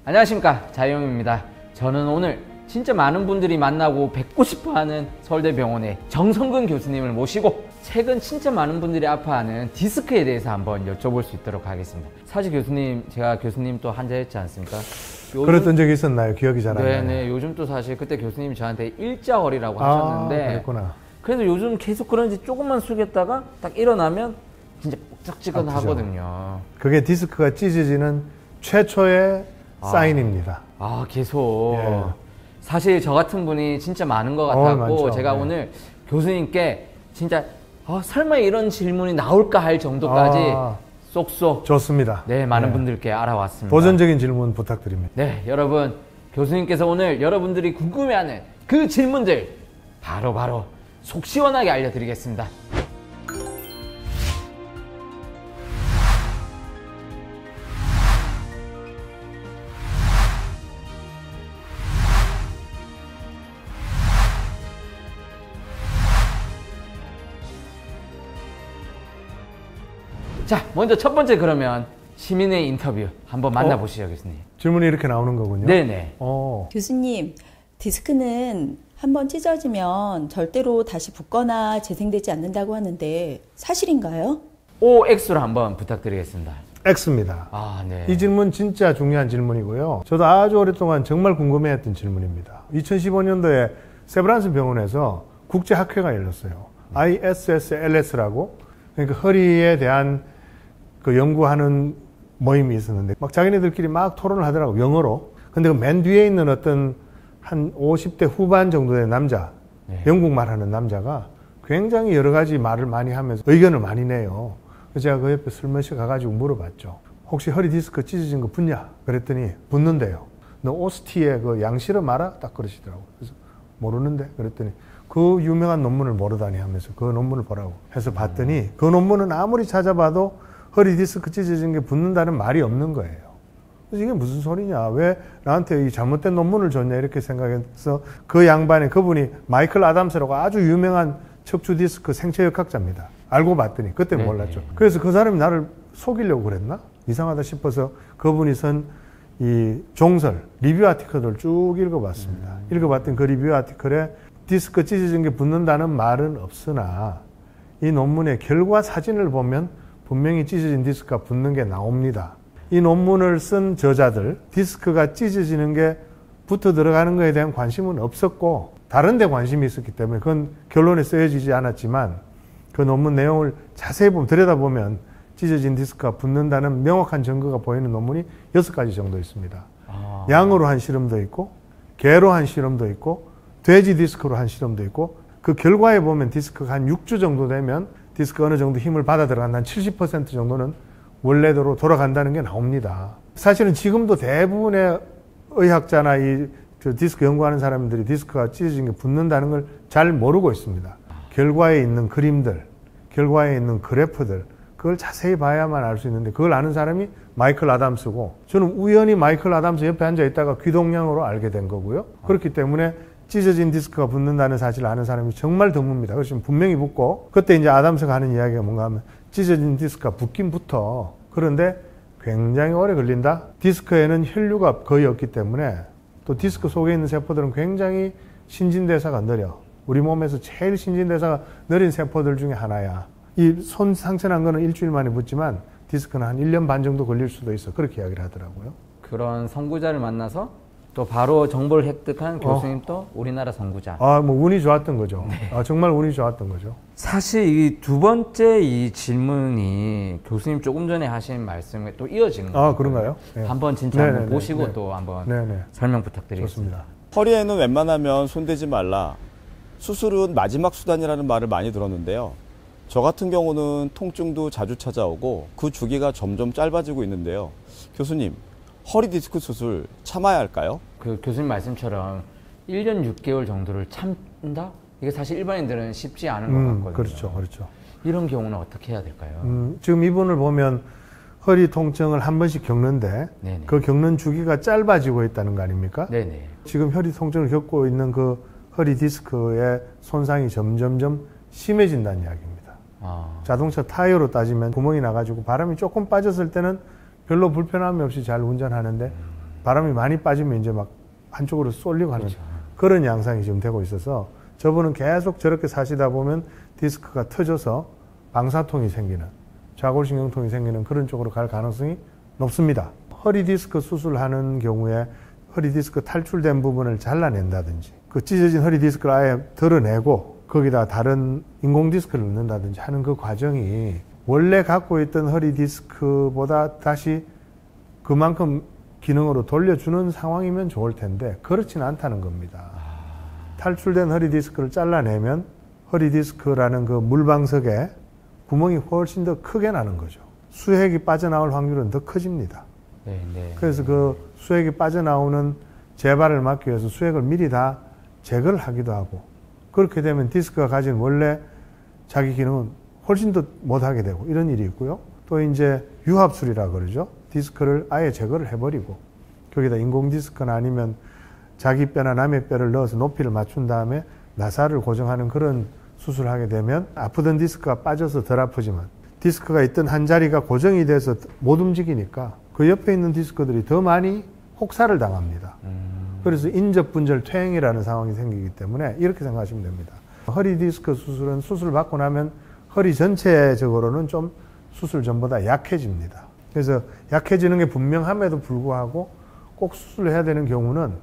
안녕하십니까, 자유형입니다. 저는 오늘 진짜 많은 분들이 만나고 뵙고 싶어하는 서울대병원의 정성근 교수님을 모시고 최근 진짜 많은 분들이 아파하는 디스크에 대해서 한번 여쭤볼 수 있도록 하겠습니다. 사실 교수님, 제가 교수님 또 환자였지 않습니까? 그랬던 적이 있었나요? 기억이 잘 안 나요. 네네. 요즘 또 사실 그때 교수님이 저한테 일자허리라고 하셨는데 그랬구나. 그래도 요즘 계속 그런지 조금만 숙였다가 딱 일어나면 진짜 뻑적지근하거든요. 그게 디스크가 찢어지는 최초의 사인입니다. 계속. 예. 사실 저 같은 분이 진짜 많은 것 같았고 많죠. 제가 오늘 교수님께 진짜 설마 이런 질문이 나올까 할 정도까지 쏙쏙 좋습니다. 네, 많은 분들께 알아왔습니다. 도전적인 질문 부탁드립니다. 네, 여러분, 교수님께서 오늘 여러분들이 궁금해하는 그 질문들 바로 속 시원하게 알려드리겠습니다. 자, 먼저 첫 번째 그러면 시민의 인터뷰 한번 만나보시죠, 교수님. 질문이 이렇게 나오는 거군요. 네네. 교수님, 디스크는 한번 찢어지면 절대로 다시 붙거나 재생되지 않는다고 하는데 사실인가요? OX로 한번 부탁드리겠습니다. X입니다. 네. 이 질문 진짜 중요한 질문이고요. 저도 아주 오랫동안 정말 궁금해했던 질문입니다. 2015년도에 세브란스 병원에서 국제학회가 열렸어요. ISSLS라고, 그러니까 허리에 대한 그 연구하는 모임이 있었는데 막 자기네들끼리 막 토론을 하더라고요, 영어로. 근데 그 맨 뒤에 있는 어떤 한 50대 후반 정도 된 남자, 영국말 하는 남자가 굉장히 여러 가지 말을 많이 하면서 의견을 많이 내요. 그래서 제가 그 옆에 슬며시 가가지고 물어봤죠. 혹시 허리 디스크 찢어진 거 붙냐? 그랬더니 붙는데요. 너 오스티에 그 양실험 알아? 딱 그러시더라고요. 그래서 모르는데? 그랬더니 그 유명한 논문을 모르다니 하면서 그 논문을 보라고 해서 봤더니 그 논문은 아무리 찾아봐도 허리 디스크 찢어진 게 붙는다는 말이 없는 거예요. 그래서 이게 무슨 소리냐, 왜 나한테 이 잘못된 논문을 줬냐 이렇게 생각해서 그 양반이, 그분이 마이클 아담스라고 아주 유명한 척추 디스크 생체역학자입니다. 알고 봤더니 그때 몰랐죠. 그래서 그 사람이 나를 속이려고 그랬나? 이상하다 싶어서 그분이 쓴 이 종설, 리뷰 아티클을 쭉 읽어봤습니다. 읽어봤더니 그 리뷰 아티클에 디스크 찢어진 게 붙는다는 말은 없으나 이 논문의 결과 사진을 보면 분명히 찢어진 디스크가 붙는 게 나옵니다. 이 논문을 쓴 저자들, 디스크가 찢어지는 게 붙어 들어가는 것에 대한 관심은 없었고 다른 데 관심이 있었기 때문에 그건 결론에 쓰여지지 않았지만 그 논문 내용을 자세히 들여다보면 찢어진 디스크가 붙는다는 명확한 증거가 보이는 논문이 6가지 정도 있습니다. 양으로 한 실험도 있고 개로 한 실험도 있고 돼지 디스크로 한 실험도 있고 그 결과에 보면 디스크가 한 6주 정도 되면 디스크가 어느 정도 힘을 받아 들어간다, 한 70% 정도는 원래대로 돌아간다는 게 나옵니다. 사실은 지금도 대부분의 의학자나 이 디스크 연구하는 사람들이 디스크가 찢어진 게 붙는다는 걸 잘 모르고 있습니다. 결과에 있는 그림들, 결과에 있는 그래프들, 그걸 자세히 봐야만 알 수 있는데 그걸 아는 사람이 마이클 아담스고 저는 우연히 마이클 아담스 옆에 앉아 있다가 귀동냥으로 알게 된 거고요. 그렇기 때문에 찢어진 디스크가 붙는다는 사실을 아는 사람이 정말 드뭅니다. 그래서 분명히 붙고, 그때 이제 아담스가 하는 이야기가 뭔가 하면 찢어진 디스크가 붙긴 붙어. 그런데 굉장히 오래 걸린다. 디스크에는 혈류가 거의 없기 때문에 또 디스크 속에 있는 세포들은 굉장히 신진대사가 느려. 우리 몸에서 제일 신진대사가 느린 세포들 중에 하나야. 이 손 상처난 거는 일주일 만에 붙지만 디스크는 한 1년 반 정도 걸릴 수도 있어. 그렇게 이야기를 하더라고요. 그런 선구자를 만나서 또 바로 정보를 획득한 교수님도 우리나라 선구자. 뭐 운이 좋았던 거죠. 정말 운이 좋았던 거죠. 사실 이 두 번째 이 질문이 교수님 조금 전에 하신 말씀에 또 이어지는 거예요. 그런가요? 네. 한번 진짜 한번 보시고 또 한번 설명 부탁드리겠습니다. 좋습니다. 허리에는 웬만하면 손대지 말라. 수술은 마지막 수단이라는 말을 많이 들었는데요. 저 같은 경우는 통증도 자주 찾아오고 그 주기가 점점 짧아지고 있는데요. 교수님, 허리 디스크 수술 참아야 할까요? 그 교수님 말씀처럼 1년 6개월 정도를 참다? 이게 사실 일반인들은 쉽지 않은 것 같거든요. 그렇죠. 이런 경우는 어떻게 해야 될까요? 지금 이분을 보면 허리 통증을 한 번씩 겪는데 네네. 그 겪는 주기가 짧아지고 있다는 거 아닙니까? 네네. 지금 허리 통증을 겪고 있는 그 허리 디스크의 손상이 점점점 심해진다는 이야기입니다. 자동차 타이어로 따지면 구멍이 나가지고 바람이 조금 빠졌을 때는 별로 불편함이 없이 잘 운전하는데 바람이 많이 빠지면 이제 막 한쪽으로 쏠리고 하는 그렇죠. 그런 양상이 지금 되고 있어서 저분은 계속 저렇게 사시다 보면 디스크가 터져서 방사통이 생기는, 좌골신경통이 생기는 그런 쪽으로 갈 가능성이 높습니다. 허리 디스크 수술하는 경우에 허리 디스크 탈출된 부분을 잘라낸다든지 그 찢어진 허리 디스크를 아예 드러내고 거기다 다른 인공 디스크를 넣는다든지 하는 그 과정이 원래 갖고 있던 허리 디스크보다 다시 그만큼 기능으로 돌려주는 상황이면 좋을 텐데 그렇지는 않다는 겁니다. 탈출된 허리 디스크를 잘라내면 허리 디스크라는 그 물방석에 구멍이 훨씬 더 크게 나는 거죠. 수액이 빠져나올 확률은 더 커집니다. 네, 네. 그래서 그 수액이 빠져나오는 재발을 막기 위해서 수액을 미리 다 제거를 하기도 하고, 그렇게 되면 디스크가 가진 원래 자기 기능은 훨씬 더 못하게 되고 이런 일이 있고요. 또 이제 유합술이라 그러죠. 디스크를 아예 제거를 해버리고 거기다 인공 디스크나 아니면 자기 뼈나 남의 뼈를 넣어서 높이를 맞춘 다음에 나사를 고정하는 그런 수술을 하게 되면 아프던 디스크가 빠져서 덜 아프지만 디스크가 있던 한 자리가 고정이 돼서 못 움직이니까 그 옆에 있는 디스크들이 더 많이 혹사를 당합니다. 그래서 인접분절 퇴행이라는 상황이 생기기 때문에 이렇게 생각하시면 됩니다. 허리 디스크 수술은 수술 받고 나면 허리 전체적으로는 좀 수술 전보다 약해집니다. 그래서 약해지는 게 분명함에도 불구하고 꼭 수술을 해야 되는 경우는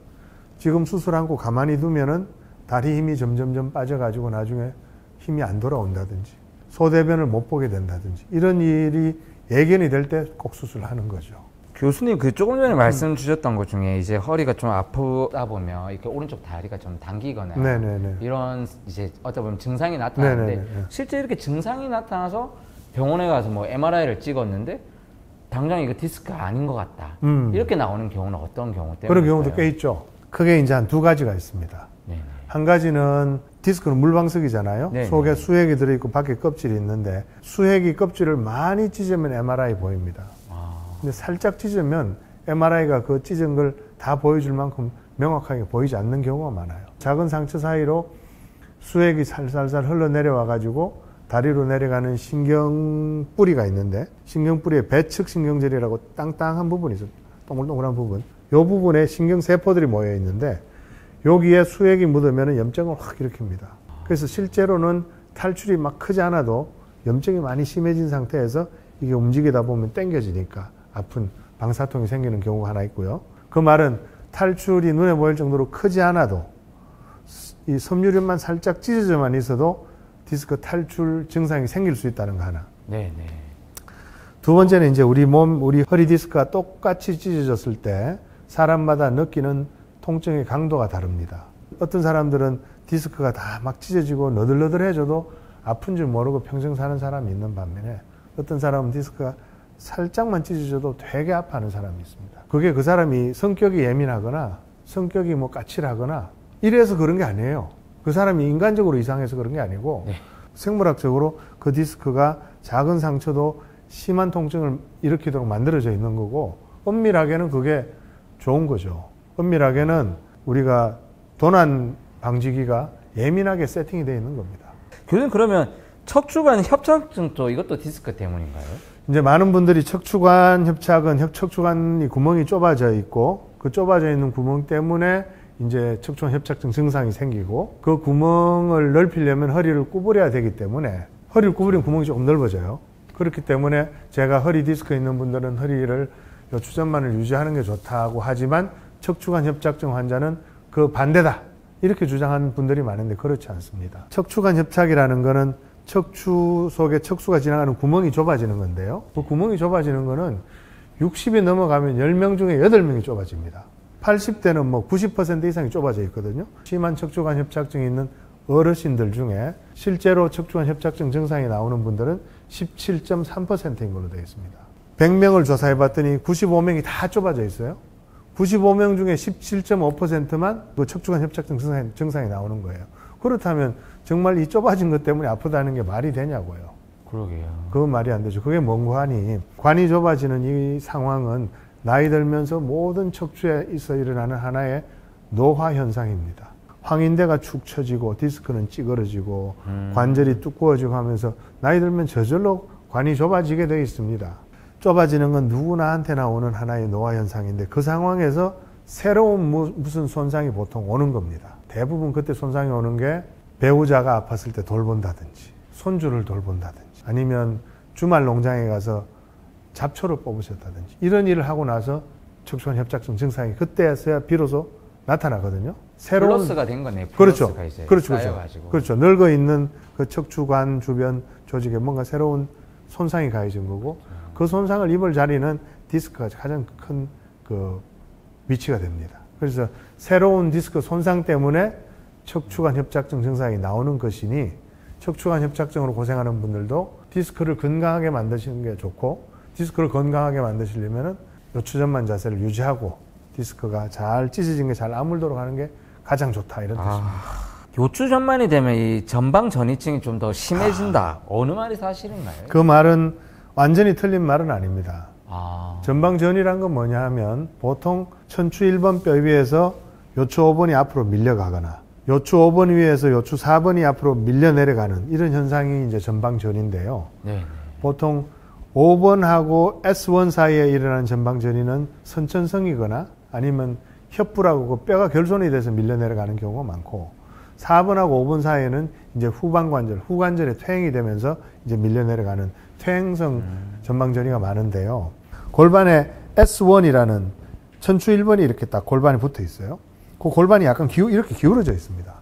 지금 수술한 거 가만히 두면은 다리 힘이 점점점 빠져가지고 나중에 힘이 안 돌아온다든지 소대변을 못 보게 된다든지 이런 일이 예견이 될 때 꼭 수술하는 거죠. 교수님 그 조금 전에 말씀 주셨던 것 중에 이제 허리가 좀 아프다 보면 이렇게 오른쪽 다리가 좀 당기거나 네네네. 이런 이제 어떻게 보면 증상이 나타나는데 네네네. 실제 이렇게 증상이 나타나서 병원에 가서 뭐 MRI를 찍었는데 당장 이거 디스크가 아닌 것 같다. 이렇게 나오는 경우는 어떤 경우 때문에? 그런 경우도 꽤 있죠. 크게 이제 한 두 가지가 있습니다. 네네. 한 가지는 디스크는 물방석이잖아요. 네네. 속에 수액이 들어있고 밖에 껍질이 있는데 수액이 껍질을 많이 찢으면 MRI 보입니다. 근데 살짝 찢으면 MRI가 그 찢은 걸 다 보여줄 만큼 명확하게 보이지 않는 경우가 많아요. 작은 상처 사이로 수액이 살살살 흘러내려와 가지고 다리로 내려가는 신경뿌리가 있는데 신경뿌리에 배측 신경절이라고 땅땅한 부분이 있어요. 동글동글한 부분. 이 부분에 신경세포들이 모여 있는데 여기에 수액이 묻으면 염증을 확 일으킵니다. 그래서 실제로는 탈출이 막 크지 않아도 염증이 많이 심해진 상태에서 이게 움직이다 보면 당겨지니까 아픈 방사통이 생기는 경우가 하나 있고요. 그 말은 탈출이 눈에 보일 정도로 크지 않아도 이 섬유륜만 살짝 찢어져만 있어도 디스크 탈출 증상이 생길 수 있다는 거 하나. 네네. 두 번째는 이제 우리 허리 디스크가 똑같이 찢어졌을 때 사람마다 느끼는 통증의 강도가 다릅니다. 어떤 사람들은 디스크가 다 막 찢어지고 너덜너덜해져도 아픈 줄 모르고 평생 사는 사람이 있는 반면에 어떤 사람은 디스크가 살짝만 찢어져도 되게 아파하는 사람이 있습니다. 그게 그 사람이 성격이 예민하거나 성격이 뭐 까칠하거나 이래서 그런 게 아니에요. 그 사람이 인간적으로 이상해서 그런 게 아니고 네. 생물학적으로 그 디스크가 작은 상처도 심한 통증을 일으키도록 만들어져 있는 거고 엄밀하게는 그게 좋은 거죠. 엄밀하게는 우리가 도난 방지기가 예민하게 세팅이 되어 있는 겁니다. 교수님 그러면 척추관 협착증도 이것도 디스크 때문인가요? 이제 많은 분들이 척추관 협착은 척추관이 구멍이 좁아져 있고 그 좁아져 있는 구멍 때문에 이제 척추관 협착증 증상이 생기고 그 구멍을 넓히려면 허리를 구부려야 되기 때문에 허리를 구부리면 구멍이 조금 넓어져요. 그렇기 때문에 제가 허리 디스크 있는 분들은 허리를 요 추전만을 유지하는 게 좋다고 하지만 척추관 협착증 환자는 그 반대다 이렇게 주장하는 분들이 많은데 그렇지 않습니다. 척추관 협착이라는 거는 척추 속에 척수가 지나가는 구멍이 좁아지는 건데요. 그 구멍이 좁아지는 거는 60이 넘어가면 10명 중에 8명이 좁아집니다. 80대는 뭐 90% 이상이 좁아져 있거든요. 심한 척추관 협착증이 있는 어르신들 중에 실제로 척추관 협착증 증상이 나오는 분들은 17.3%인 걸로 되어 있습니다. 100명을 조사해 봤더니 95명이 다 좁아져 있어요. 95명 중에 17.5%만 그 척추관 협착증 증상이 나오는 거예요. 그렇다면 정말 이 좁아진 것 때문에 아프다는 게 말이 되냐고요. 그러게요. 그건 말이 안 되죠. 그게 뭔고 하니 관이 좁아지는 이 상황은 나이 들면서 모든 척추에 있어 일어나는 하나의 노화 현상입니다. 황인대가 축 처지고 디스크는 찌그러지고 관절이 두꺼워지고 하면서 나이 들면 저절로 관이 좁아지게 되어 있습니다. 좁아지는 건 누구나한테나 오는 하나의 노화 현상인데 그 상황에서 새로운 무슨 손상이 보통 오는 겁니다. 대부분 그때 손상이 오는 게 배우자가 아팠을 때 돌본다든지 손주를 돌본다든지 아니면 주말 농장에 가서 잡초를 뽑으셨다든지 이런 일을 하고 나서 척추관 협착증 증상이 그때서야 비로소 나타나거든요. 플러스가 된 거네. 그렇죠. 플러스가 이제 그렇죠. 쌓여가지고. 그렇죠. 늙어 있는 그 척추관 주변 조직에 뭔가 새로운 손상이 가해진 거고 그 손상을 입을 자리는 디스크가 가장 큰 그 위치가 됩니다. 그래서 새로운 디스크 손상 때문에 척추관 협착증 증상이 나오는 것이니 척추관 협착증으로 고생하는 분들도 디스크를 건강하게 만드시는 게 좋고 디스크를 건강하게 만드시려면은 요추전만 자세를 유지하고 디스크가 잘 찢어진 게 잘 아물도록 하는 게 가장 좋다 이런 뜻입니다. 요추 전만이 되면 이 전방 전이증이 좀 더 심해진다. 어느 말이 사실인가요? 그 말은 완전히 틀린 말은 아닙니다. 아. 전방전이란 건 뭐냐 하면 보통 천추 1번 뼈 위에서 요추 5번이 앞으로 밀려가거나 요추 5번 위에서 요추 4번이 앞으로 밀려 내려가는 이런 현상이 이제 전방전인데요. 네. 보통 5번하고 S1 사이에 일어나는 전방전이는 선천성이거나 아니면 협부라고 그 뼈가 결손이 돼서 밀려 내려가는 경우가 많고 4번하고 5번 사이에는 이제 후관절의 퇴행이 되면서 이제 밀려 내려가는 퇴행성 전방전이가 많은데요. 골반에 S1이라는 천추 1번이 이렇게 딱 골반이 붙어 있어요. 그 골반이 약간 이렇게 기울어져 있습니다.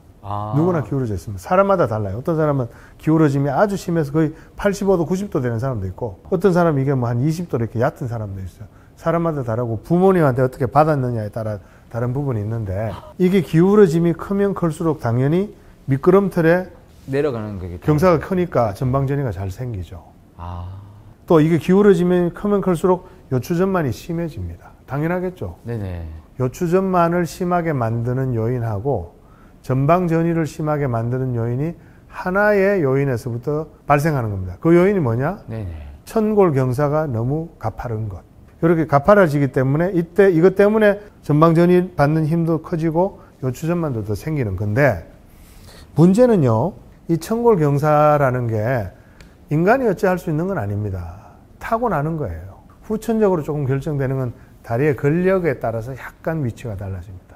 누구나 기울어져 있습니다. 사람마다 달라요. 어떤 사람은 기울어짐이 아주 심해서 거의 85도, 90도 되는 사람도 있고 어떤 사람은 이게 뭐 한 20도 이렇게 얕은 사람도 있어요. 사람마다 다르고 부모님한테 어떻게 받았느냐에 따라 다른 부분이 있는데 이게 기울어짐이 크면 클수록 당연히 미끄럼틀에 내려가는 그게 경사가 크니까 전방전이가 잘 생기죠. 아. 또 이게 기울어지면 크면 클수록 요추전만이 심해집니다. 당연하겠죠. 네네. 요추전만을 심하게 만드는 요인하고 전방전이를 심하게 만드는 요인이 하나의 요인에서부터 발생하는 겁니다. 그 요인이 뭐냐? 네네. 천골 경사가 너무 가파른 것. 이렇게 가파라지기 때문에 이때 이것 때문에 전방전이 받는 힘도 커지고 요추전만도 더 생기는 건데 문제는요. 이 천골 경사라는 게 인간이 어찌할 수 있는 건 아닙니다. 타고나는 거예요. 후천적으로 조금 결정되는 건 다리의 근력에 따라서 약간 위치가 달라집니다.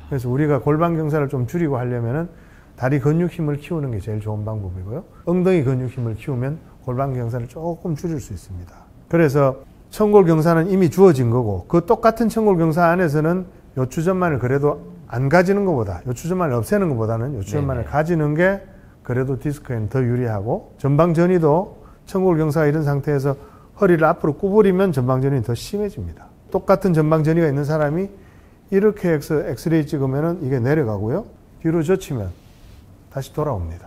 그래서 우리가 골반 경사를 좀 줄이고 하려면은 다리 근육 힘을 키우는 게 제일 좋은 방법이고요. 엉덩이 근육 힘을 키우면 골반 경사를 조금 줄일 수 있습니다. 그래서 천골 경사는 이미 주어진 거고 그 똑같은 천골 경사 안에서는 요추전만을 그래도 안 가지는 것보다 요추전만을 없애는 것보다는 요추전만을 가지는 게 그래도 디스크에는 더 유리하고 전방전이도 천골 경사가 이런 상태에서 허리를 앞으로 구부리면 전방전이 더 심해집니다. 똑같은 전방전이가 있는 사람이 이렇게 엑스레이 찍으면 이게 내려가고요. 뒤로 젖히면 다시 돌아옵니다.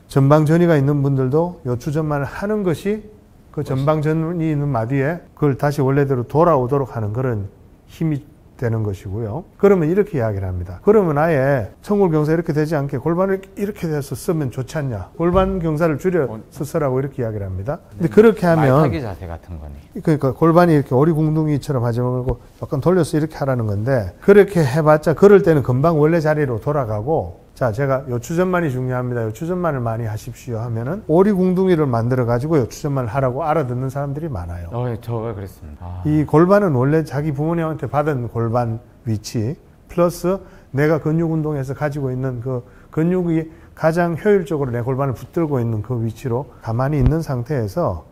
전방전이가 있는 분들도 요추전만을 하는 것이 그 전방전이 있는 마디에 그걸 다시 원래대로 돌아오도록 하는 그런 힘이 되는 것이고요. 그러면 이렇게 이야기를 합니다. 그러면 아예 천골 경사 이렇게 되지 않게 골반을 이렇게 돼서 쓰면 좋지 않냐. 골반 경사를 줄여서 쓰라고 이렇게 이야기를 합니다. 근데 그렇게 하면 말타기 자세 같은 거네. 그러니까 골반이 이렇게 오리궁둥이처럼 하지 말고 약간 돌려서 이렇게 하라는 건데 그렇게 해봤자 그럴 때는 금방 원래 자리로 돌아가고 자, 제가 요추전만이 중요합니다. 요추전만을 많이 하십시오 하면은 오리궁둥이를 만들어 가지고 요추전만을 하라고 알아듣는 사람들이 많아요. 저가 그랬습니다. 이 골반은 원래 자기 부모님한테 받은 골반 위치 플러스 내가 근육 운동에서 가지고 있는 그 근육이 가장 효율적으로 내 골반을 붙들고 있는 그 위치로 가만히 있는 상태에서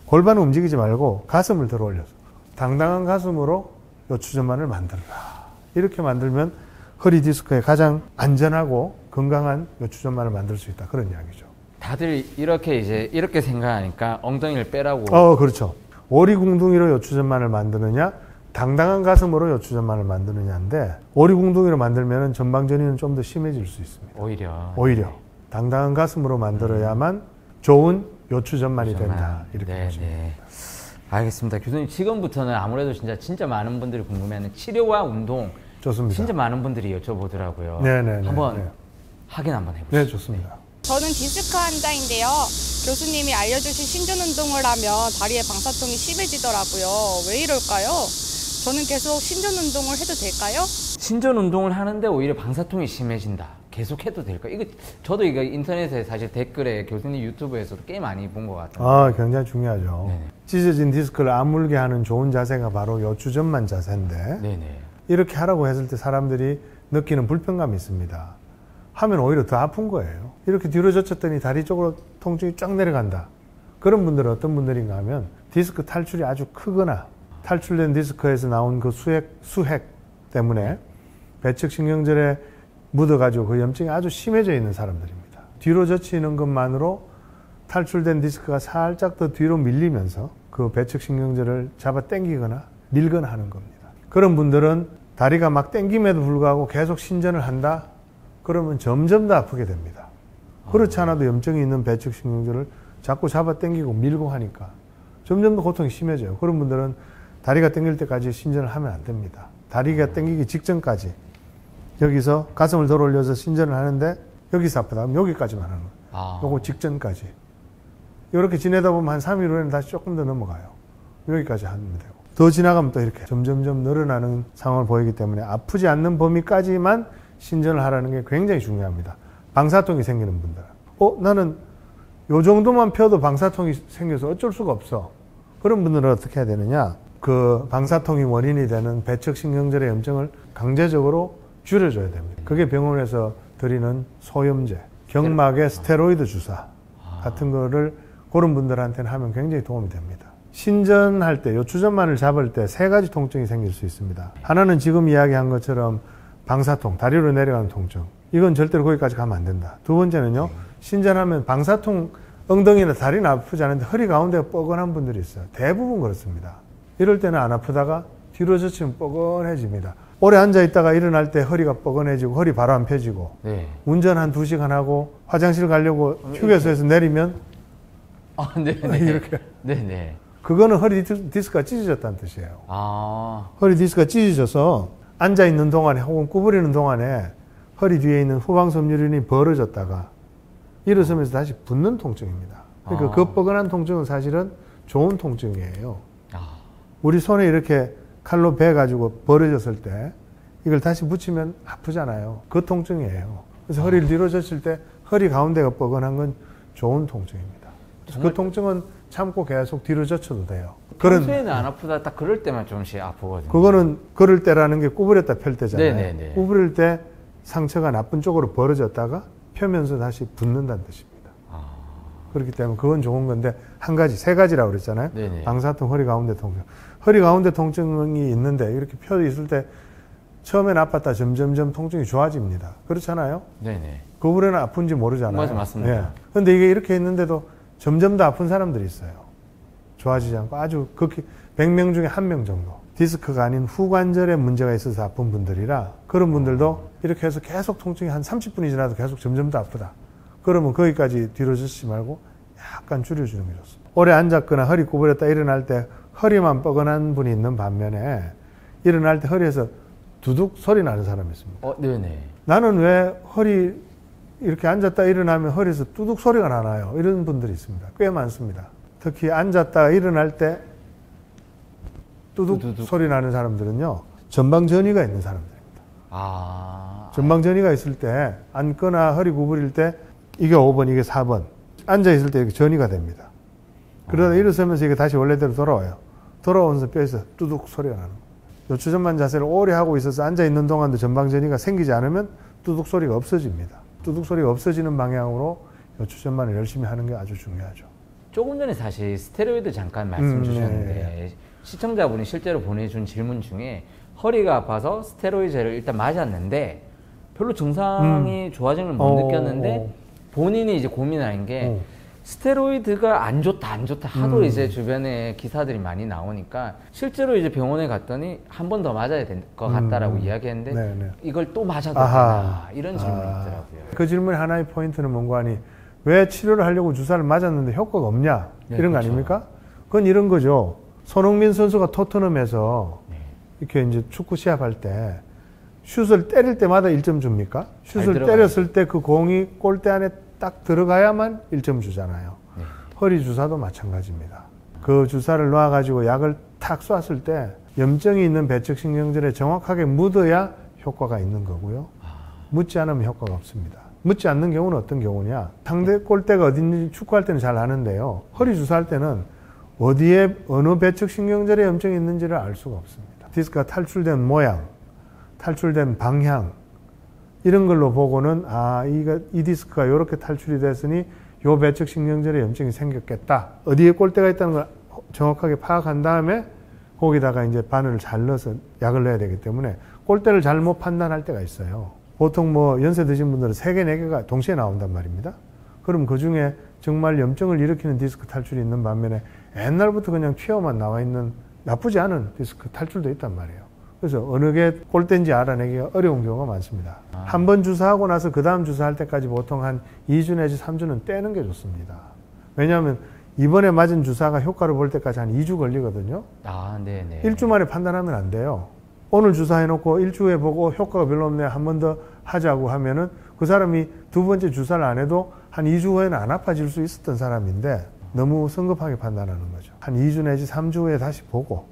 골반을 움직이지 말고 가슴을 들어 올려서 당당한 가슴으로 요추전만을 만들라. 이렇게 만들면 허리 디스크에 가장 안전하고 건강한 요추전만을 만들 수 있다. 그런 이야기죠. 다들 이렇게 생각하니까 엉덩이를 빼라고. 그렇죠. 오리궁둥이로 요추전만을 만드느냐, 당당한 가슴으로 요추전만을 만드느냐인데 오리궁둥이로 만들면 전방전이는 좀 더 심해질 수 있습니다. 오히려 당당한 가슴으로 만들어야만 좋은 요추전만이 된다. 이렇게 보시면 됩니다. 알겠습니다. 교수님 지금부터는 아무래도 진짜 많은 분들이 궁금해하는 치료와 운동. 좋습니다. 진짜 많은 분들이 여쭤보더라고요. 네네네. 한번 확인 한번 해보시죠. 네, 좋습니다. 저는 디스크 환자인데요. 교수님이 알려주신 신전 운동을 하면 다리의 방사통이 심해지더라고요. 왜 이럴까요? 저는 계속 신전 운동을 해도 될까요? 신전 운동을 하는데 오히려 방사통이 심해진다. 계속 해도 될까요? 저도 이거 인터넷에 사실 댓글에 교수님 유튜브에서도 꽤 많이 본 것 같아요. 굉장히 중요하죠. 네네. 찢어진 디스크를 아물게 하는 좋은 자세가 바로 요추전만 자세인데 네네. 이렇게 하라고 했을 때 사람들이 느끼는 불편감이 있습니다. 하면 오히려 더 아픈 거예요. 이렇게 뒤로 젖혔더니 다리 쪽으로 통증이 쫙 내려간다. 그런 분들은 어떤 분들인가 하면 디스크 탈출이 아주 크거나 탈출된 디스크에서 나온 그 수핵 때문에 배측신경절에 묻어가지고 그 염증이 아주 심해져 있는 사람들입니다. 뒤로 젖히는 것만으로 탈출된 디스크가 살짝 더 뒤로 밀리면서 그 배측신경절을 잡아 당기거나 밀거나 하는 겁니다. 그런 분들은 다리가 막 당김에도 불구하고 계속 신전을 한다? 그러면 점점 더 아프게 됩니다. 그렇지 않아도 염증이 있는 배측신경절을 자꾸 잡아 당기고 밀고 하니까 점점 더 고통이 심해져요. 그런 분들은 다리가 당길 때까지 신전을 하면 안 됩니다. 다리가 당기기 직전까지 여기서 가슴을 들어 올려서 신전을 하는데 여기서 아프다 하면 여기까지만 하는 거예요. 요거 직전까지. 이렇게 지내다 보면 한 3일 후에는 다시 조금 더 넘어가요. 여기까지 하면 되고. 더 지나가면 또 이렇게 점점점 늘어나는 상황을 보이기 때문에 아프지 않는 범위까지만 신전을 하라는 게 굉장히 중요합니다. 방사통이 생기는 분들은. 나는 요 정도만 펴도 방사통이 생겨서 어쩔 수가 없어. 그런 분들은 어떻게 해야 되느냐. 그 방사통이 원인이 되는 배측신경절의 염증을 강제적으로 줄여줘야 됩니다. 그게 병원에서 드리는 소염제, 경막의 스테로이드 주사 같은 거를 그런 분들한테는 하면 굉장히 도움이 됩니다. 신전할 때, 요추전만을 잡을 때 3가지 통증이 생길 수 있습니다. 하나는 지금 이야기한 것처럼 방사통, 다리로 내려가는 통증. 이건 절대로 거기까지 가면 안 된다. 두 번째는요, 신전하면 방사통, 엉덩이나 다리는 아프지 않은데 허리 가운데가 뻐근한 분들이 있어요. 대부분 그렇습니다. 이럴 때는 안 아프다가 뒤로 젖히면 뻐근해집니다. 오래 앉아있다가 일어날 때 허리가 뻐근해지고 허리 바로 안 펴지고 네. 운전 한 2시간 하고 화장실 가려고 휴게소에서 내리면 네네. 이렇게. 네네. 그거는 허리 디스크가 찢어졌다는 뜻이에요. 아. 허리 디스크가 찢어져서 앉아있는 동안에 혹은 구부리는 동안에 허리 뒤에 있는 후방섬유륜이 벌어졌다가 일어서면서 다시 붓는 통증입니다. 그러니까 그 뻐근한 통증은 사실은 좋은 통증이에요. 우리 손에 이렇게 칼로 베가지고 벌어졌을 때 이걸 다시 붙이면 아프잖아요. 그 통증이에요. 그래서 허리를 뒤로 젖힐 때 허리 가운데가 뻐근한 건 좋은 통증입니다. 그 통증은 참고 계속 뒤로 젖혀도 돼요. 평소에는 안 아프다 딱 그럴 때만 좀씩 아프거든요. 그거는 그럴 때라는 게 구부렸다 펼 때잖아요. 네네네. 구부릴 때 상처가 나쁜 쪽으로 벌어졌다가 펴면서 다시 붓는다는 뜻입니다. 그렇기 때문에 그건 좋은 건데 한 가지, 3가지라고 그랬잖아요. 네네. 방사통, 허리 가운데 통증. 허리 가운데 통증이 있는데 이렇게 펴 있을 때 처음엔 아팠다 점점점 통증이 좋아집니다. 그렇잖아요. 네네. 구부려는 아픈지 모르잖아요. 맞아, 맞습니다. 그런데 이게 이렇게 있는데도 점점 더 아픈 사람들이 있어요. 좋아지지 않고 아주 극히 100명 중에 1명 정도. 디스크가 아닌 후관절에 문제가 있어서 아픈 분들이라 그런 분들도 이렇게 해서 계속 통증이 한 30분이 지나도 계속 점점 더 아프다. 그러면 거기까지 뒤로 젖지 말고 약간 줄여주는 게 좋습니다. 오래 앉았거나 허리 구부렸다 일어날 때 허리만 뻐근한 분이 있는 반면에 일어날 때 허리에서 두둑 소리 나는 사람이 있습니다. 네네. 나는 왜 허리 이렇게 앉았다 일어나면 허리에서 뚜둑 소리가 나나요? 이런 분들이 있습니다. 꽤 많습니다. 특히 앉았다 일어날 때 뚜둑 소리 나는 사람들은요, 전방전이가 있는 사람들입니다. 전방전이가 있을 때 앉거나 허리 구부릴 때 이게 5번, 이게 4번. 앉아있을 때 이렇게 전이가 됩니다. 그러다 일어서면서 이게 다시 원래대로 돌아와요. 돌아오면서 뼈에서 뚜둑 소리가 나는 거예요. 요추전만 자세를 오래 하고 있어서 앉아있는 동안도 전방전이가 생기지 않으면 뚜둑 소리가 없어집니다. 뚜둑 소리가 없어지는 방향으로 요추전만을 열심히 하는 게 아주 중요하죠. 조금 전에 사실 스테로이드 잠깐 말씀 주셨는데 시청자분이 실제로 보내준 질문 중에 허리가 아파서 스테로이드를 일단 맞았는데 별로 증상이 좋아지는 걸 못 느꼈는데 본인이 이제 고민하는 게 스테로이드가 안 좋다 하도 이제 주변에 기사들이 많이 나오니까 실제로 이제 병원에 갔더니 한 번 더 맞아야 될 것 같다라고 이야기했는데 네네. 이걸 또 맞아도 되나 이런 질문이 있더라고요. 그 질문의 하나의 포인트는 뭔가 하니 왜 치료를 하려고 주사를 맞았는데 효과가 없냐 이런 거 아닙니까? 그건 이런 거죠. 손흥민 선수가 토트넘에서 이렇게 이제 축구 시합할 때 슛을 때릴 때마다 1점 줍니까? 슛을 때렸을 때 그 공이 골대 안에 딱 들어가야만 1점 주잖아요. 허리 주사도 마찬가지입니다. 그 주사를 놔가지고 약을 탁 쐈을 때 염증이 있는 배측신경절에 정확하게 묻어야 효과가 있는 거고요. 묻지 않으면 효과가 없습니다. 묻지 않는 경우는 어떤 경우냐? 상대 골대가 어딘지 축구할 때는 잘 아는데요. 허리 주사할 때는 어디에 어느 배측신경절에 염증이 있는지를 알 수가 없습니다. 디스크가 탈출된 모양, 탈출된 방향 이런 걸로 보고는 이 디스크가 이렇게 탈출이 됐으니 요 배측 신경절에 염증이 생겼겠다. 어디에 골대가 있다는 걸 정확하게 파악한 다음에 거기다가 이제 바늘을 잘 넣어서 약을 넣어야 되기 때문에 골대를 잘못 판단할 때가 있어요. 보통 뭐 연세 드신 분들은 3개, 4개가 동시에 나온단 말입니다. 그럼 그 중에 정말 염증을 일으키는 디스크 탈출이 있는 반면에 옛날부터 그냥 튀어만 나와 있는 나쁘지 않은 디스크 탈출도 있단 말이에요. 그래서 어느 게 골대인지 알아내기가 어려운 경우가 많습니다. 한 번 주사하고 나서 그 다음 주사할 때까지 보통 한 2주 내지 3주는 떼는 게 좋습니다. 왜냐하면 이번에 맞은 주사가 효과를 볼 때까지 한 2주 걸리거든요. 네네. 1주 만에 판단하면 안 돼요. 오늘 주사해놓고 1주 후에 보고 효과가 별로 없네 한 번 더 하자고 하면은 그 사람이 두 번째 주사를 안 해도 한 2주 후에는 안 아파질 수 있었던 사람인데 너무 성급하게 판단하는 거죠. 한 2주 내지 3주 후에 다시 보고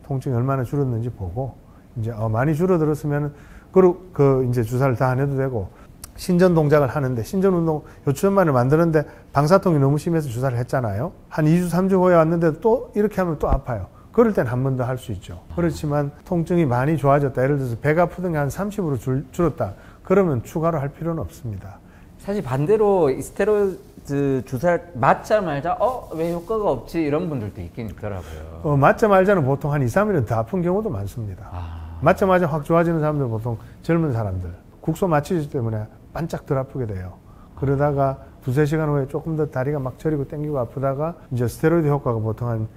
통증이 얼마나 줄었는지 보고 이제 많이 줄어들었으면 이제 주사를 다 안 해도 되고 신전 동작을 하는데 신전 운동 요추연만을 만드는데 방사통이 너무 심해서 주사를 했잖아요. 한 2주 3주 후에 왔는데 또 이렇게 하면 또 아파요. 그럴 땐 한 번 더 할 수 있죠. 그렇지만 통증이 많이 좋아졌다. 예를 들어서 배가 아프던 게 한 30으로 줄었다. 그러면 추가로 할 필요는 없습니다. 사실 반대로 스테로이드 주사를 맞자마자 왜 효과가 없지 이런 분들도 있긴 있더라고요. 맞자마자는 보통 한 2, 3일은 더 아픈 경우도 많습니다. 맞자마자 확 좋아지는 사람들 보통 젊은 사람들 국소 마취제 때문에 반짝 덜 아프게 돼요. 그러다가 두세 시간 후에 조금 더 다리가 막 저리고 땡기고 아프다가 이제 스테로이드 효과가 보통 한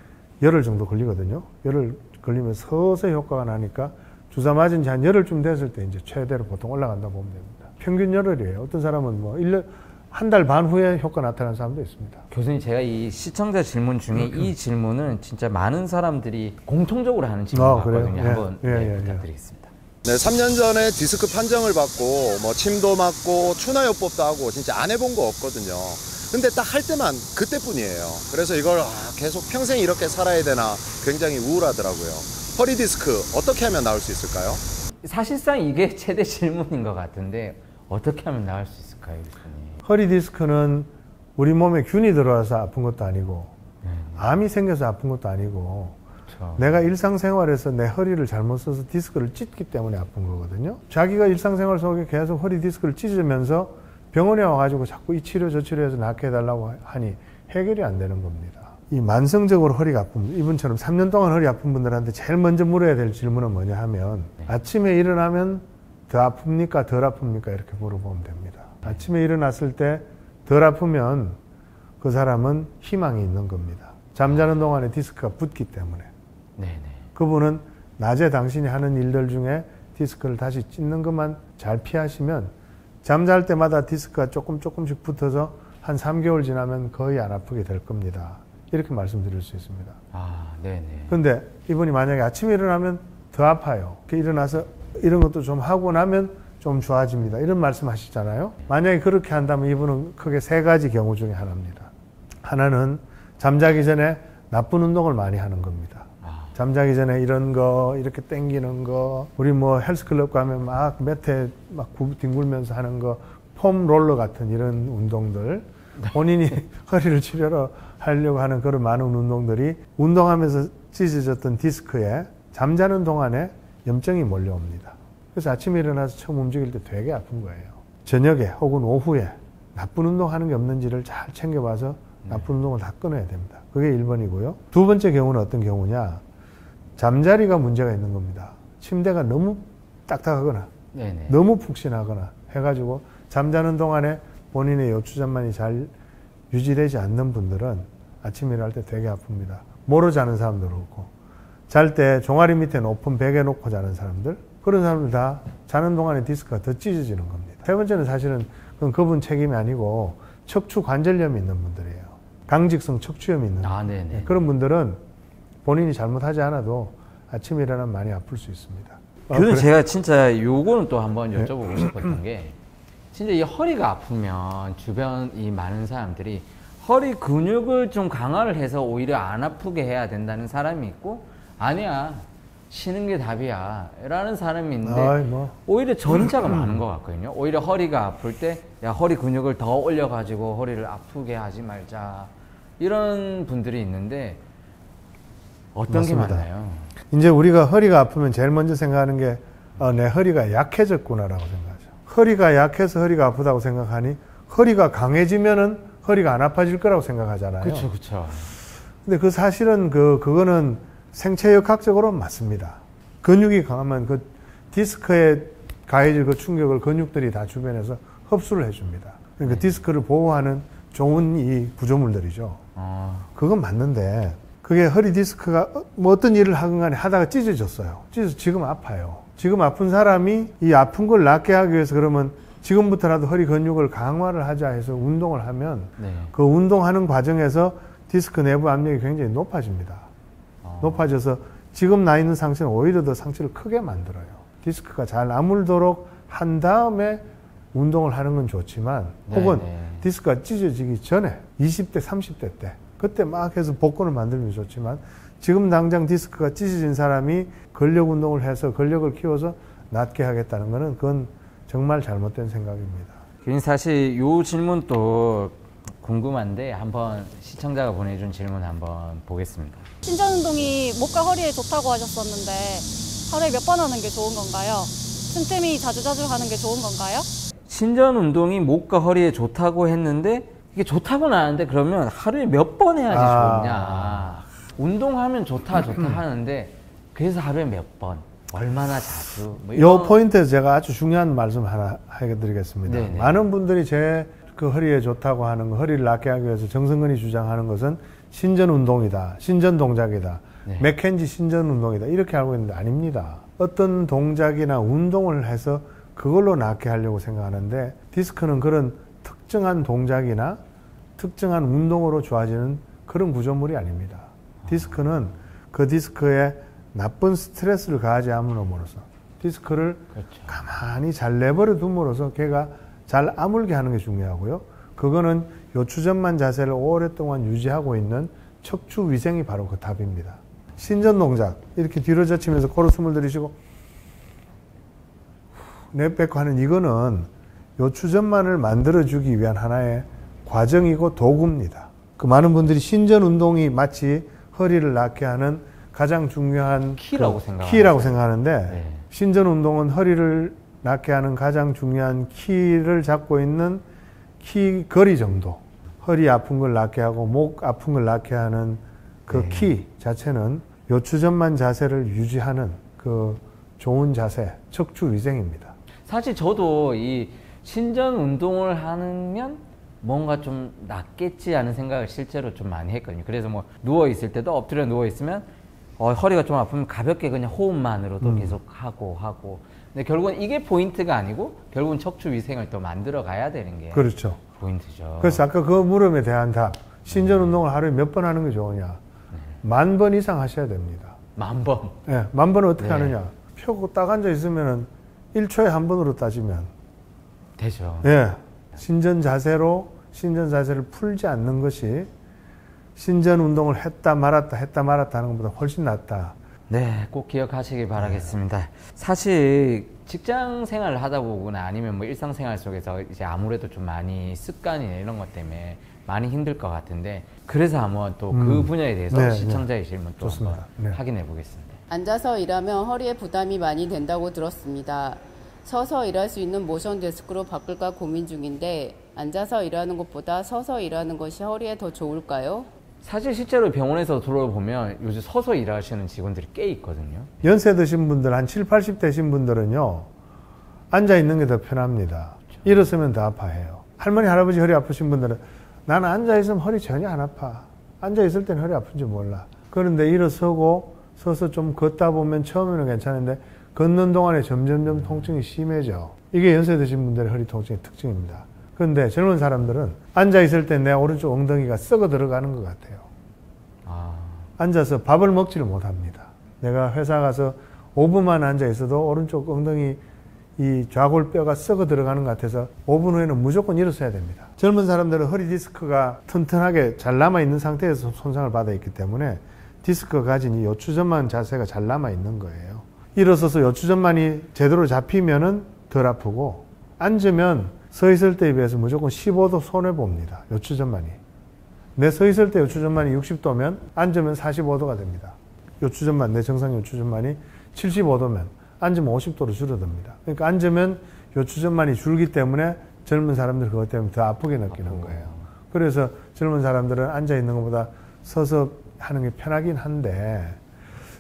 열흘 정도 걸리거든요. 열흘 걸리면 서서히 효과가 나니까 주사 맞은 지 한 열흘쯤 됐을 때 이제 최대로 보통 올라간다 보면 됩니다. 평균 열흘이에요. 어떤 사람은 뭐 1년, 한 달 반 후에 효과 나타나는 사람도 있습니다. 교수님, 제가 이 시청자 질문 중에 이 질문은 진짜 많은 사람들이 공통적으로 하는 질문 같거든요. 한번 부탁드리겠습니다. 네, 3년 전에 디스크 판정을 받고 뭐 침도 맞고 추나요법도 하고 진짜 안 해본 거 없거든요. 근데 딱 할 때만 그때뿐이에요. 그래서 이걸 계속 평생 이렇게 살아야 되나 굉장히 우울하더라고요. 허리 디스크 어떻게 하면 나을 수 있을까요? 사실상 이게 최대 질문인 것 같은데 어떻게 하면 나을 수 있을까요, 교수님? 허리 디스크는 우리 몸에 균이 들어와서 아픈 것도 아니고 암이 생겨서 아픈 것도 아니고 그렇죠. 내가 일상생활에서 내 허리를 잘못 써서 디스크를 찢기 때문에 아픈 거거든요. 자기가 일상생활 속에 계속 허리 디스크를 찢으면서 병원에 와가지고 자꾸 이 치료 저 치료해서 낫게 해달라고 하니 해결이 안 되는 겁니다. 이 만성적으로 허리가 아픈 이분처럼 3년 동안 허리 아픈 분들한테 제일 먼저 물어야 될 질문은 뭐냐 하면 아침에 일어나면 더 아픕니까 덜 아픕니까 이렇게 물어보면 됩니다. 아침에 일어났을 때 덜 아프면 그 사람은 희망이 있는 겁니다. 잠자는 동안에 디스크가 붙기 때문에. 그분은 낮에 당신이 하는 일들 중에 디스크를 다시 찢는 것만 잘 피하시면 잠잘 때마다 디스크가 조금씩 붙어서 한 3개월 지나면 거의 안 아프게 될 겁니다. 이렇게 말씀드릴 수 있습니다. 그런데 이분이 만약에 아침에 일어나면 더 아파요. 일어나서 이런 것도 좀 하고 나면 좀 좋아집니다. 이런 말씀 하시잖아요. 만약에 그렇게 한다면 이분은 크게 3가지 경우 중에 하나입니다. 하나는 잠자기 전에 나쁜 운동을 많이 하는 겁니다. 잠자기 전에 이런 거, 이렇게 땡기는 거, 우리 뭐 헬스클럽 가면 막 매트에 막 뒹굴면서 하는 거, 폼 롤러 같은 이런 운동들, 본인이 허리를 치료하려고 하는 그런 많은 운동들이 운동하면서 찢어졌던 디스크에 잠자는 동안에 염증이 몰려옵니다. 그래서 아침에 일어나서 처음 움직일 때 되게 아픈 거예요. 저녁에 혹은 오후에 나쁜 운동하는 게 없는지를 잘 챙겨봐서 나쁜 운동을 다 끊어야 됩니다. 그게 1번이고요. 두 번째 경우는 어떤 경우냐? 잠자리가 문제가 있는 겁니다. 침대가 너무 딱딱하거나 너무 푹신하거나 해가지고 잠자는 동안에 본인의 요추잠만이 잘 유지되지 않는 분들은 아침에 일어날 때 되게 아픕니다. 모로 자는 사람도 그렇고 잘 때 종아리 밑에 높은 베개 놓고 자는 사람들 그런 사람들 다 자는 동안에 디스크가 더 찢어지는 겁니다. 세 번째는 사실은 그건 그분 책임이 아니고 척추 관절염이 있는 분들이에요. 강직성 척추염이 있는 그런 분들은 본인이 잘못하지 않아도 아침에 일어나면 많이 아플 수 있습니다. 교수님, 제가 진짜 요거는 또 한번 여쭤보고 싶었던 게 진짜 이 허리가 아프면 주변 이 많은 사람들이 허리 근육을 좀 강화를 해서 오히려 안 아프게 해야 된다는 사람이 있고 아니야 쉬는 게 답이야 라는 사람이 있는데 오히려 전자가 많은 것 같거든요. 오히려 허리가 아플 때 야 허리 근육을 더 올려가지고 허리를 아프게 하지 말자 이런 분들이 있는데 어떤 게 맞나요? 이제 우리가 허리가 아프면 제일 먼저 생각하는 게 내 허리가 약해졌구나라고 생각하죠. 허리가 약해서 허리가 아프다고 생각하니 허리가 강해지면은 허리가 안 아파질 거라고 생각하잖아요. 그렇죠. 근데 그 사실은 그거는 생체역학적으로는 맞습니다. 근육이 강하면 그 디스크에 가해질 그 충격을 근육들이 다 주변에서 흡수를 해줍니다. 그러니까 디스크를 보호하는 좋은 이 구조물들이죠. 그건 맞는데 그게 허리 디스크가 뭐 어떤 일을 하건 간에 하다가 찢어졌어요. 찢어서 지금 아파요. 지금 아픈 사람이 이 아픈 걸 낫게 하기 위해서 그러면 지금부터라도 허리 근육을 강화를 하자 해서 운동을 하면 그 운동하는 과정에서 디스크 내부 압력이 굉장히 높아집니다. 높아져서 지금 나 있는 상처는 오히려 더 상처를 크게 만들어요. 디스크가 잘 아물도록 한 다음에 운동을 하는 건 좋지만 혹은 디스크가 찢어지기 전에 20대, 30대 때 그때 막 해서 복근을 만들면 좋지만 지금 당장 디스크가 찢어진 사람이 근력 운동을 해서 근력을 키워서 낫게 하겠다는 거는 그건 정말 잘못된 생각입니다. 사실 이 질문도 궁금한데 한번 시청자가 보내준 질문 한번 보겠습니다. 신전 운동이 목과 허리에 좋다고 하셨었는데 하루에 몇 번 하는 게 좋은 건가요? 틈틈이 자주자주 하는 게 좋은 건가요? 신전 운동이 목과 허리에 좋다고 했는데 이게 좋다고는 하는데 그러면 하루에 몇 번 해야지 좋냐. 운동하면 좋다 하는데 그래서 하루에 몇 번, 얼마나 자주 뭐 이 포인트에서 제가 아주 중요한 말씀 하나 해드리겠습니다. 네네. 많은 분들이 제 그 허리에 좋다고 하는 거, 허리를 낫게 하기 위해서 정성근이 주장하는 것은 신전 운동이다, 신전 동작이다, 맥켄지 신전 운동이다 이렇게 알고 있는데 아닙니다. 어떤 동작이나 운동을 해서 그걸로 낫게 하려고 생각하는데 디스크는 그런 특정한 동작이나 특정한 운동으로 좋아지는 그런 구조물이 아닙니다. 디스크는 그 디스크에 나쁜 스트레스를 가하지 않음으로써 디스크를 가만히 잘 내버려 둠으로써 걔가 잘 아물게 하는 게 중요하고요. 그거는 요추전만 자세를 오랫동안 유지하고 있는 척추 위생이 바로 그 답입니다. 신전 동작 이렇게 뒤로 젖히면서 코로 숨을 들이쉬고 내뱉고 하는 이거는 요추전만을 만들어주기 위한 하나의 과정이고 도구입니다. 그 많은 분들이 신전 운동이 마치 허리를 낫게 하는 가장 중요한 키라고 생각하는데 신전 운동은 허리를 낫게 하는 가장 중요한 키를 잡고 있는 키 거리 정도. 허리 아픈 걸 낫게 하고 목 아픈 걸 낫게 하는 그 키 자체는 요추전만 자세를 유지하는 그 좋은 자세, 척추 위생입니다. 사실 저도 이 신전 운동을 하면 뭔가 좀 낫겠지 하는 생각을 실제로 좀 많이 했거든요. 그래서 뭐 누워 있을 때도 엎드려 누워 있으면 허리가 좀 아프면 가볍게 그냥 호흡만으로도 계속 하고 근데 결국은 이게 포인트가 아니고 결국은 척추 위생을 또 만들어 가야 되는 게 그렇죠. 포인트죠. 그래서 아까 그 물음에 대한 답, 신전 운동을 하루에 몇 번 하는 게 좋으냐? 10,000번 이상 하셔야 됩니다. 10,000번? 네, 10,000번은 어떻게 하느냐? 펴고 딱 앉아 있으면은 1초에 한 번으로 따지면 되죠. 신전 자세를 풀지 않는 것이 신전 운동을 했다 말았다 하는 것보다 훨씬 낫다. 네, 꼭 기억하시길 바라겠습니다. 사실 직장 생활을 하다 보거나 아니면 뭐 일상생활 속에서 이제 아무래도 좀 많이 습관이나 이런 것 때문에 많이 힘들 것 같은데 그래서 한번 또 그 분야에 대해서 시청자의 질문 또 한번 확인해 보겠습니다. 앉아서 일하면 허리에 부담이 많이 된다고 들었습니다. 서서 일할 수 있는 모션 데스크로 바꿀까 고민 중인데 앉아서 일하는 것보다 서서 일하는 것이 허리에 더 좋을까요? 사실 실제로 병원에서 들어보면 요즘 서서 일하시는 직원들이 꽤 있거든요. 연세 드신 분들, 한 7, 80 되신 분들은요, 앉아 있는 게 더 편합니다. 일어서면 더 아파해요. 할머니, 할아버지 허리 아프신 분들은 나는 앉아 있으면 허리 전혀 안 아파. 앉아 있을 때는 허리 아픈지 몰라. 그런데 일어서고 서서 좀 걷다 보면 처음에는 괜찮은데 걷는 동안에 점점점 통증이 심해져. 이게 연세 드신 분들의 허리 통증의 특징입니다. 그런데 젊은 사람들은 앉아 있을 때 내 오른쪽 엉덩이가 썩어 들어가는 것 같아요. 앉아서 밥을 먹지를 못합니다. 내가 회사 가서 5분만 앉아 있어도 오른쪽 엉덩이 이 좌골뼈가 썩어 들어가는 것 같아서 5분 후에는 무조건 일어서야 됩니다. 젊은 사람들은 허리 디스크가 튼튼하게 잘 남아있는 상태에서 손상을 받아 있기 때문에 디스크가 가진 이 요추전만 자세가 잘 남아있는 거예요. 일어서서 요추전만이 제대로 잡히면은 덜 아프고 앉으면 서 있을 때에 비해서 무조건 15도 손해봅니다. 요추전만이. 내 서 있을 때 요추전만이 60도면 앉으면 45도가 됩니다. 요추전만, 내 정상 요추전만이 75도면 앉으면 50도로 줄어듭니다. 그러니까 앉으면 요추전만이 줄기 때문에 젊은 사람들 그것 때문에 더 아프게 느끼는 거예요. 그래서 젊은 사람들은 앉아 있는 것보다 서서 하는 게 편하긴 한데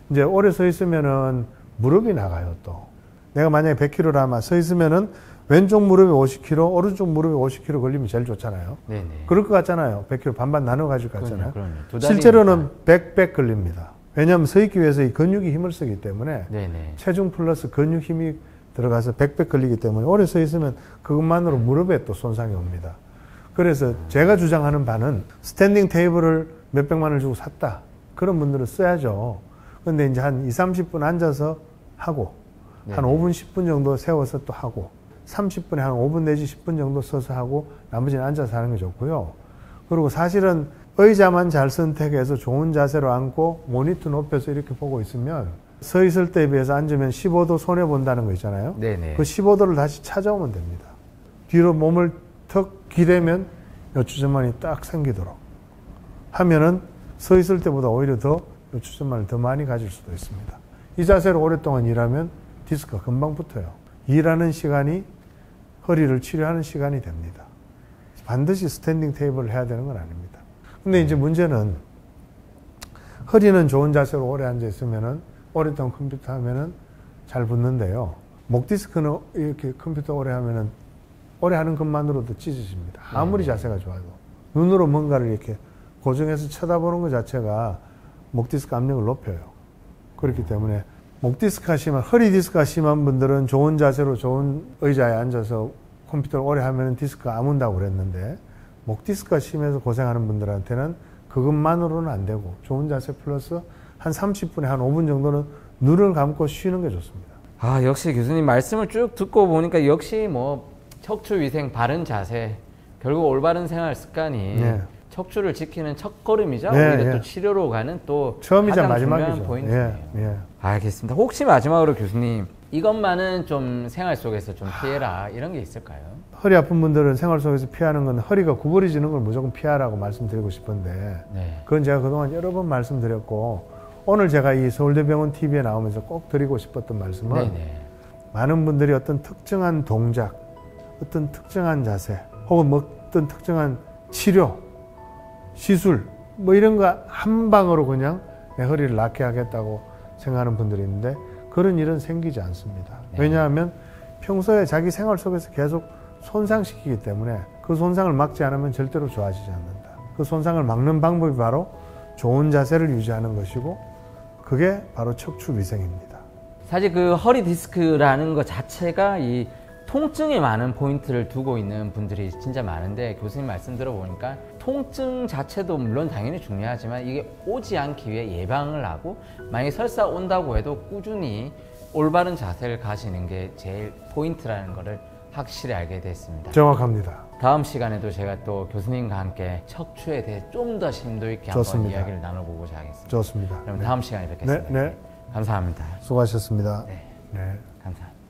이제 오래 서 있으면은 무릎이 나가요 또. 내가 만약에 100kg라면 서 있으면은 왼쪽 무릎에 50kg, 오른쪽 무릎에 50kg 걸리면 제일 좋잖아요. 네네. 그럴 것 같잖아요. 100kg 반반 나눠 가지고 갔잖아요. 그럼요. 실제로는 100 걸립니다. 왜냐하면 서 있기 위해서 이 근육이 힘을 쓰기 때문에 네네. 체중 플러스 근육 힘이 들어가서 100 걸리기 때문에 오래 서 있으면 그것만으로 무릎에 또 손상이 옵니다. 그래서 제가 주장하는 바는 스탠딩 테이블을 몇백만을 주고 샀다. 그런 분들은 써야죠. 근데 이제 한 20-30분 앉아서 하고 한 5분, 10분 정도 세워서 또 하고 30분에 한 5분 내지 10분 정도 서서 하고 나머지는 앉아서 하는 게 좋고요. 그리고 사실은 의자만 잘 선택해서 좋은 자세로 앉고 모니터 높여서 이렇게 보고 있으면 서 있을 때에 비해서 앉으면 15도 손해본다는 거 있잖아요. 네네. 그 15도를 다시 찾아오면 됩니다. 뒤로 몸을 턱 기대면 요추전만이 딱 생기도록 하면은 서 있을 때보다 오히려 더 요추전만을 더 많이 가질 수도 있습니다. 이 자세로 오랫동안 일하면 디스크가 금방 붙어요. 일하는 시간이 허리를 치료하는 시간이 됩니다. 반드시 스탠딩 테이블을 해야 되는 건 아닙니다. 근데 이제 문제는 허리는 좋은 자세로 오래 앉아 있으면은 오랫동안 컴퓨터 하면은 잘 붙는데요. 목 디스크는 이렇게 컴퓨터 오래 하면은 오래 하는 것만으로도 찢어집니다. 아무리 자세가 좋아도. 눈으로 뭔가를 이렇게 고정해서 쳐다보는 것 자체가 목 디스크 압력을 높여요. 그렇기 때문에 목 디스크가 심한, 허리 디스크가 심한 분들은 좋은 자세로 좋은 의자에 앉아서 컴퓨터를 오래 하면 디스크가 아문다고 그랬는데 목 디스크가 심해서 고생하는 분들한테는 그것만으로는 안 되고 좋은 자세 플러스 한 30분에 한 5분 정도는 눈을 감고 쉬는 게 좋습니다. 아, 역시 교수님 말씀을 쭉 듣고 보니까 역시 뭐 척추 위생 바른 자세, 결국 올바른 생활 습관이 네. 척추를 지키는 첫걸음이죠. 네, 오히려 네. 또 치료로 가는 또 처음이자 가장 중요한 마지막이죠. 포인트네요. 예. 알겠습니다. 혹시 마지막으로 교수님 이것만은 좀 생활 속에서 좀 피해라 이런 게 있을까요? 허리 아픈 분들은 생활 속에서 피하는 건 허리가 구부러지는 걸 무조건 피하라고 말씀드리고 싶은데 네. 그건 제가 그동안 여러 번 말씀드렸고 오늘 제가 이 서울대병원 TV에 나오면서 꼭 드리고 싶었던 말씀은 네네. 많은 분들이 어떤 특정한 동작, 어떤 특정한 자세 혹은 뭐 어떤 특정한 치료, 시술 뭐 이런 거 한 방으로 그냥 내 허리를 낫게 하겠다고 생각하는 분들이 있는데 그런 일은 생기지 않습니다. 네. 왜냐하면 평소에 자기 생활 속에서 계속 손상시키기 때문에 그 손상을 막지 않으면 절대로 좋아지지 않는다. 그 손상을 막는 방법이 바로 좋은 자세를 유지하는 것이고 그게 바로 척추 위생입니다. 사실 그 허리 디스크라는 것 자체가 이 통증에 많은 포인트를 두고 있는 분들이 진짜 많은데 교수님 말씀 들어보니까 통증 자체도 물론 당연히 중요하지만 이게 오지 않기 위해 예방을 하고 만약에 설사 온다고 해도 꾸준히 올바른 자세를 가지는 게 제일 포인트라는 것을 확실히 알게 됐습니다. 정확합니다. 다음 시간에도 제가 또 교수님과 함께 척추에 대해 좀 더 심도 있게 한번 좋습니다. 이야기를 나눠보고자 하겠습니다. 좋습니다. 그럼 네. 다음 시간에 뵙겠습니다. 네. 감사합니다. 수고하셨습니다. 네, 네. 감사합니다.